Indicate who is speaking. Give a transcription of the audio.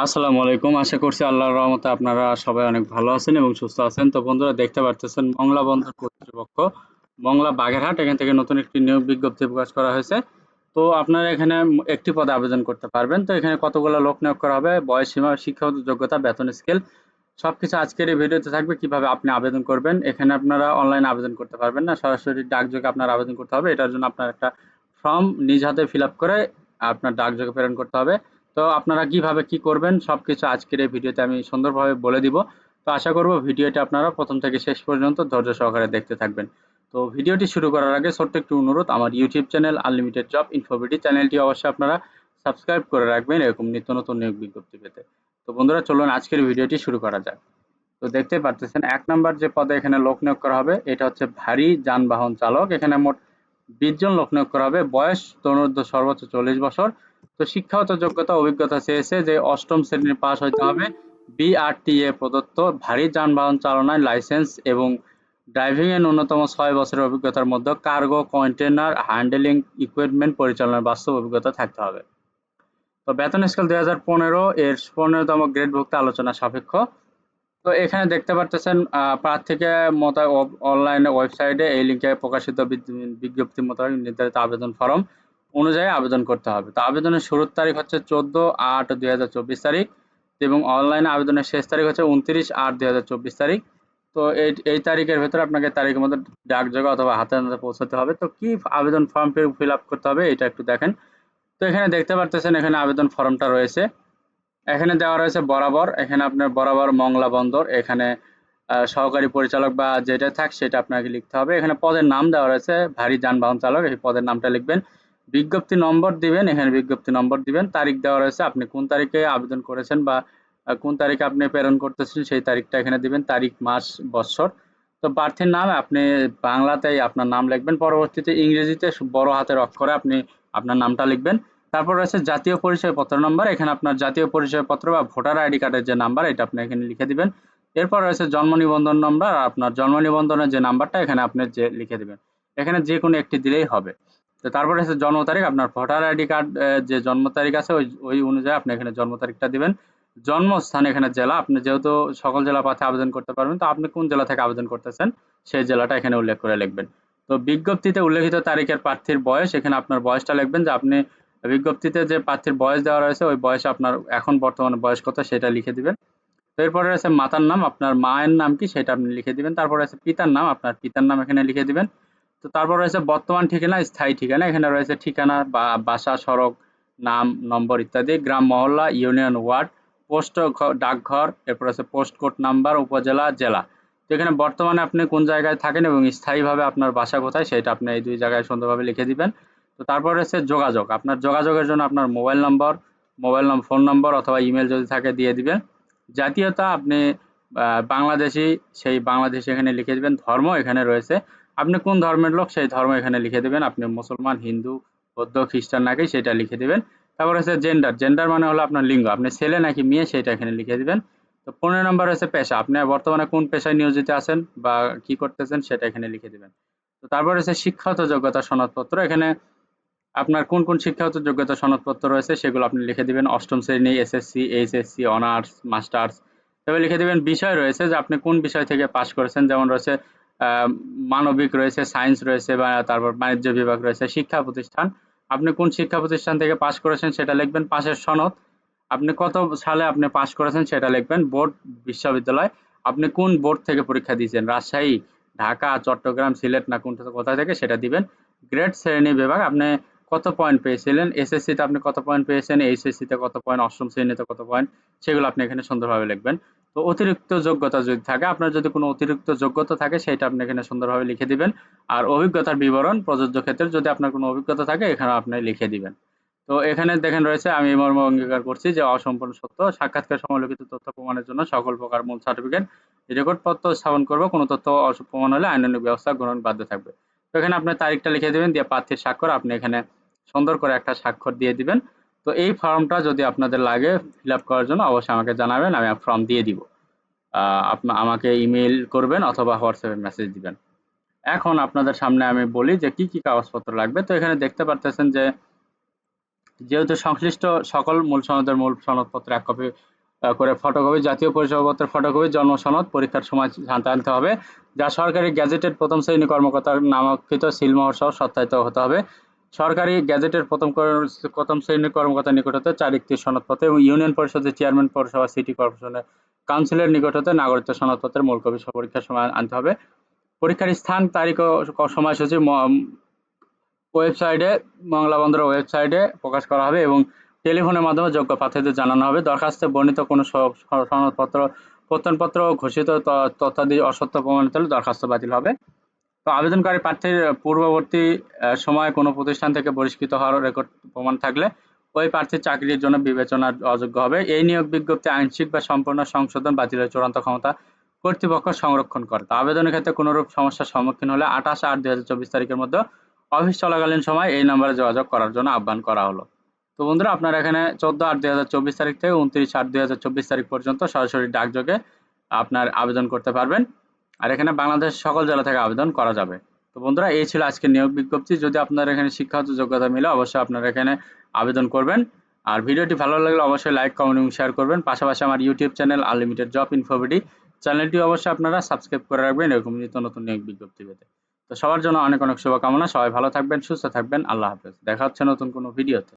Speaker 1: আসসালামু আলাইকুম। আশা করছি আল্লাহর রহমতে আপনারা সবাই অনেক ভালো আছেন এবং সুস্থ আছেন। তো বন্ধুরা দেখতে পারতেছেন মংলা বন্দর কর্তৃপক্ষ মংলা বাগেরহাট এখান থেকে নতুন একটি নিয়োগ বিজ্ঞপ্তি প্রকাশ করা হয়েছে। তো আপনারা এখানে একটি পদে আবেদন করতে পারবেন। তো এখানে কতগুলো লোক নিয়োগ করা হবে, বয়স সীমা, শিক্ষাগত যোগ্যতা, বেতন স্কেল সবকিছু আজকের এই ভিডিওতে থাকবে। কিভাবে আপনি আবেদন করবেন, এখানে আপনারা অনলাইনে আবেদন করতে পারবেন না, সরাসরি ডাকযোগে আপনার আবেদন করতে হবে। এটার জন্য আপনার একটা ফর্ম নিজ হাতে ফিল আপ করে আপনার ডাকযোগে প্রেরণ করতে হবে। তো আপনারা কিভাবে কি করবেন সবকিছু আজকের এই ভিডিওতে আমি সুন্দরভাবে বলে দিব। তো আশা করব ভিডিওটা আপনারা প্রথম থেকে শেষ পর্যন্ত ধৈর্য সহকারে দেখতে থাকবেন। তো ভিডিওটি শুরু করার আগে ছোট্ট একটু অনুরোধ, আমার ইউটিউব চ্যানেল আনলিমিটেড জব ইনফোভিডি চ্যানেলটি অবশ্যই আপনারা সাবস্ক্রাইব করে রাখবেন এরকম নিত্য নতুন নিয়োগ বিজ্ঞপ্তি পেতে। তো বন্ধুরা চলুন আজকের ভিডিওটি শুরু করা যাক। তো দেখতে পারতেছেন ১ নাম্বার যে পদে এখানে লোক নিয়োগ করা হবে এটা হচ্ছে ভারী যানবাহন চালক। এখানে মোট ২০ জন লোক নিয়োগ করা হবে। বয়স তরুণোর্ধ্ব সর্বোচ্চ ৪০ বছর। তো শিক্ষাগত যোগ্যতা অভিজ্ঞতা চেয়েছে যে ৮ম শ্রেণীর পাস হইতে হবে। বিআরটিএ প্রদত্ত ভারী যানবাহন চালনায় লাইসেন্স এবং ড্রাইভিং এ ন্যূনতম ৬ বছরের অভিজ্ঞতার মধ্যে কার্গো কন্টেইনার হ্যান্ডলিং ইকুইপমেন্ট পরিচালনার বাস্তব অভিজ্ঞতা থাকতে হবে। তো বেতন স্কেল ২০১৫ এর ১৫তম গ্রেডভুক্ত আলোচনা সাপেক্ষ। তো এখানে দেখতে পারতেছেন প্রার্থীকে অনলাইনে ওয়েবসাইটে এই লিঙ্কে প্রকাশিত বিজ্ঞপ্তি মোতাবেক নির্ধারিত আবেদন ফরম অনুযায়ী আবেদন করতে হবে। তো আবেদনের শুরুর তারিখ হচ্ছে ১৪/৮/২০২৪ তারিখ এবং অনলাইনে আবেদনের শেষ তারিখ হচ্ছে ২৯/৮/২০২৪ তারিখ। তো এই তারিখের ভেতরে আপনাকে তারিখের মধ্যে ডাকযোগে অথবা হাতে হাতে পৌঁছাতে হবে। তো কি আবেদন ফর্ম ফিল আপ করতে হবে এটা একটু দেখেন। তো এখানে দেখতে পারতেছেন এখানে আবেদন ফর্মটা রয়েছে। এখানে দেওয়া রয়েছে বরাবর, এখানে আপনার বরাবর মংলা বন্দর, এখানে সহকারী পরিচালক বা যেটা থাক সেটা আপনাকে লিখতে হবে। এখানে পদের নাম দেওয়া রয়েছে ভারী যানবাহন চালক, এই পদের নামটা লিখবেন। বিজ্ঞপ্তি নম্বর দিবেন, এখানে বিজ্ঞপ্তি নম্বর দিবেন। তারিখ দেওয়া রয়েছে, আপনি কোন তারিখে আবেদন করেছেন বা কোন তারিখে আপনি প্রেরণ করতেছেন সেই তারিখটা এখানে দিবেন, তারিখ, মাস, বৎসর। তো প্রার্থীর নাম আপনি বাংলাতেই আপনার নাম লিখবেন, পরবর্তীতে ইংরেজিতে বড় হাতের অক্ষরে আপনি আপনার নামটা লিখবেন। তারপর রয়েছে জাতীয় পরিচয়পত্র নম্বর, এখানে আপনার জাতীয় পরিচয়পত্র বা ভোটার আইডি কার্ডের যে নাম্বার এটা আপনি এখানে লিখে দিবেন। এরপর রয়েছে জন্ম নিবন্ধন নম্বর, আর আপনার জন্ম নিবন্ধনের যে নাম্বারটা এখানে আপনি যে লিখে দিবেন। এখানে যে কোনো একটি দিলেই হবে। তো তারপর হচ্ছে জন্ম তারিখ, আপনার ভোটার আইডি কার্ড যে জন্ম তারিখ আছে ওই অনুযায়ী আপনি এখানে জন্ম তারিখটা দিবেন। জন্মস্থান, এখানে জেলা, আপনি যেহেতু সকল জেলা প্রার্থী আবেদন করতে পারবেন, তো আপনি কোন জেলা থেকে আবেদন করতেছেন সেই জেলাটা এখানে উল্লেখ করে লিখবেন। তো বিজ্ঞপ্তিতে উল্লেখিত তারিখের প্রার্থীর বয়স, এখানে আপনার বয়সটা লিখবেন, যে আপনি বিজ্ঞপ্তিতে যে প্রার্থীর বয়স দেওয়া রয়েছে ওই বয়সে আপনার এখন বর্তমানে বয়স কত সেটা লিখে দিবেন। তো এরপরে রয়েছে মাতার নাম, আপনার মায়ের নাম কি সেটা আপনি লিখে দিবেন। তারপর রয়েছে পিতার নাম, আপনার পিতার নাম এখানে লিখে দিবেন। তো তারপর রয়েছে বর্তমান ঠিকানা, স্থায়ী ঠিকানা, এখানে রয়েছে ঠিকানা বা বাসা, সড়ক, নাম, নম্বর ইত্যাদি, গ্রাম, মহল্লা, ইউনিয়ন, ওয়ার্ড, পোস্ট, ডাকঘর, এরপর আছে পোস্ট কোড নাম্বার, উপজেলা, জেলা। তো এখানে বর্তমানে আপনি কোন জায়গায় থাকেন এবং স্থায়ীভাবে আপনার বাসা কোথায় সেটা আপনি এই ২ জায়গায় সুন্দরভাবে লিখে দিবেন। তো তারপর রয়েছে যোগাযোগ, আপনার যোগাযোগের জন্য আপনার ফোন নম্বর অথবা ইমেল যদি থাকে দিয়ে দিবেন। জাতীয়তা আপনি বাংলাদেশী, সেই বাংলাদেশী এখানে লিখে দিবেন। ধর্ম এখানে রয়েছে, আপনি কোন ধর্মের লোক সেই ধর্ম এখানে লিখে দিবেন, আপনি মুসলমান, হিন্দু, বৌদ্ধ, খ্রিস্টান নাকি সেটা লিখে দিবেন। তারপর হচ্ছে জেন্ডার, জেন্ডার মানে হলো আপনার লিঙ্গ, আপনি ছেলে নাকি মেয়ে সেটা এখানে লিখে দিবেন। তো ১৫ নম্বর হচ্ছে পেশা, আপনি বর্তমানে কোন পেশায় নিয়োজিত আছেন বা কি করতেছেন সেটা এখানে লিখে দিবেন। তো তারপর হচ্ছে শিক্ষাগত যোগ্যতা সনদপত্র, এখানে আপনার কোন কোন শিক্ষাগত যোগ্যতা সনদপত্র রয়েছে সেগুলো আপনি লিখে দিবেন। ৮ম শ্রেণী, এসএসসি, এইচএসসি, অনার্স, মাস্টার্স, এভাবে লিখে দিবেন। বিষয় রয়েছে যে আপনি কোন বিষয় থেকে পাস করেছেন, যেমন রয়েছে মানবিক রয়েছে, সায়েন্স রয়েছে, বা তারপর বাণিজ্য বিভাগ রয়েছে। শিক্ষা প্রতিষ্ঠান, আপনি কোন শিক্ষা প্রতিষ্ঠান থেকে পাস করেছেন সেটা লিখবেন। পাশের সনদ, আপনি কত সালে আপনি পাস করেছেন সেটা লিখবেন। বোর্ড, বিশ্ববিদ্যালয়, আপনি কোন বোর্ড থেকে পরীক্ষা দিয়েছেন, রাজশাহী, ঢাকা, চট্টগ্রাম, সিলেট না কোথা থেকে সেটা দিবেন। গ্রেড, শ্রেণী, বিভাগ, আপনি কত পয়েন্ট পেয়েছিলেন, এসএসসিতে আপনি কত পয়েন্ট পেয়েছেন, এইচএসসিতে কত পয়েন্ট, ৮ম শ্রেণীতে কত পয়েন্ট, সেগুলো আপনি এখানে সুন্দরভাবে লিখবেন। তো অতিরিক্ত যোগ্যতা যদি থাকে, আপনার যদি কোনো অতিরিক্ত যোগ্যতা থাকে সেটা আপনি এখানে সুন্দরভাবে লিখে দিবেন। আর অভিজ্ঞতার বিবরণ প্রযোজ্য ক্ষেত্রে যদি আপনার কোনো অভিজ্ঞতা থাকে এখানে আপনি লিখে দিবেন। তো এখানে দেখেন রয়েছে, আমি মর্ম অঙ্গীকার করছি যে অসম্পূর্ণ সত্য, সাক্ষাৎকার সমলিখিত তথ্য প্রমাণের জন্য সকল প্রকার মূল সার্টিফিকেট, রেকর্ড পত্র স্থাপন করব, কোনো তথ্য প্রমাণ হলে আইনানুগ ব্যবস্থা গ্রহণ বাধ্য থাকবে। তো এখানে আপনার তারিখটা লিখে দিবেন, দিয়ে প্রার্থীর স্বাক্ষর আপনি এখানে সুন্দর করে একটা স্বাক্ষর দিয়ে দিবেন। তো এই ফর্মটা যদি আপনাদের লাগে ফিল আপ করার জন্য অবশ্যই আমাকে জানাবেন, আমি ফর্ম দিয়ে দিব। আমাকে ইমেইল করবেন অথবা হোয়াটসঅ্যাপে মেসেজ দিবেন। এখন আপনাদের সামনে আমি বলি যে কি কি কাগজপত্র লাগবে। তো এখানে দেখতে পারতেছেন যে যেহেতু সংশ্লিষ্ট সকল মূল সনদের মূল সনদপত্র ১ কপি করে ফটোকপি, জাতীয় পরিচয়পত্রের ফটোকপি, জন্ম সনদ, পরীক্ষার সময় জানতে আনতে হবে, যা সরকারি গেজেটেড প্রথম শ্রেণী কর্মকর্তার নামাঙ্কিত সিলমোহর সহ সত্যায়িত হতে হবে। সরকারি গেজেটের প্রথম শ্রেণীর কর্মকর্তার নিকট হতে ৪ একটি সনদপত্র এবং ইউনিয়ন পরিষদের চেয়ারম্যান, পৌরসভা, সিটি কর্পোরেশনের কাউন্সিলের নিকট হতে নাগরিকত্ব সনদপত্রের মূল কপি সহ পরীক্ষার সময় আনতে হবে। পরীক্ষার স্থান, তারিখ ও সময়সূচি ওয়েবসাইটে, মংলা বন্দরের ওয়েবসাইটে প্রকাশ করা হবে এবং টেলিফোনের মাধ্যমে যোগ্য প্রার্থীদের জানানো হবে। দরখাস্তে বর্ণিত কোনো সনদপত্র, প্রত্যয়নপত্র ও ঘোষিত তথ্যাদি অসত্য প্রমাণিত হলে দরখাস্ত বাতিল হবে। তো আবেদনকারী প্রার্থীর পূর্ববর্তী সময়ে কোনো প্রতিষ্ঠান থেকে বহিষ্কৃত হওয়ার রেকর্ড প্রমাণ থাকলে ওই প্রার্থীর চাকরির জন্য বিবেচনার অযোগ্য হবে। এই নিয়োগ বিজ্ঞপ্তি আংশিক বা সম্পূর্ণ সংশোধন বাতিলের চূড়ান্ত ক্ষমতা কর্তৃপক্ষ সংরক্ষণ করে। তো আবেদনের ক্ষেত্রে কোনোরূপ সমস্যার সম্মুখীন হলে 28/8/2024 তারিখের মধ্যে অফিস চলাকালীন সময় এই নম্বরে যোগাযোগ করার জন্য আহ্বান করা হলো। তো বন্ধুরা, আপনারা এখানে 14/8/2024 তারিখ থেকে 29/8/2024 তারিখ পর্যন্ত সরাসরি ডাকযোগে আপনার আবেদন করতে পারবেন। আর এখানে বাংলাদেশ সকল জেলা থেকে আবেদন করা যাবে। তো বন্ধুরা, এই ছিল আজকের নিয়োগ বিজ্ঞপ্তি। যদি আপনার এখানে শিক্ষাগত যোগ্যতা মিলে অবশ্যই আপনারা এখানে আবেদন করবেন। আর ভিডিওটি ভালো লাগলে অবশ্যই লাইক, কমেন্ট এবং শেয়ার করবেন। পাশাপাশি আমার ইউটিউব চ্যানেল আনলিমিটেড জব ইনফোভিডি চ্যানেলটি অবশ্যই আপনারা সাবস্ক্রাইব করে রাখবেন এরকম নিত্য নতুন নিয়োগ বিজ্ঞপ্তি পেতে। তো সবার জন্য অনেক অনেক শুভকামনা। সবাই ভালো থাকবেন, সুস্থ থাকবেন। আল্লাহ হাফেজ। দেখা হচ্ছে নতুন কোনো ভিডিওতে।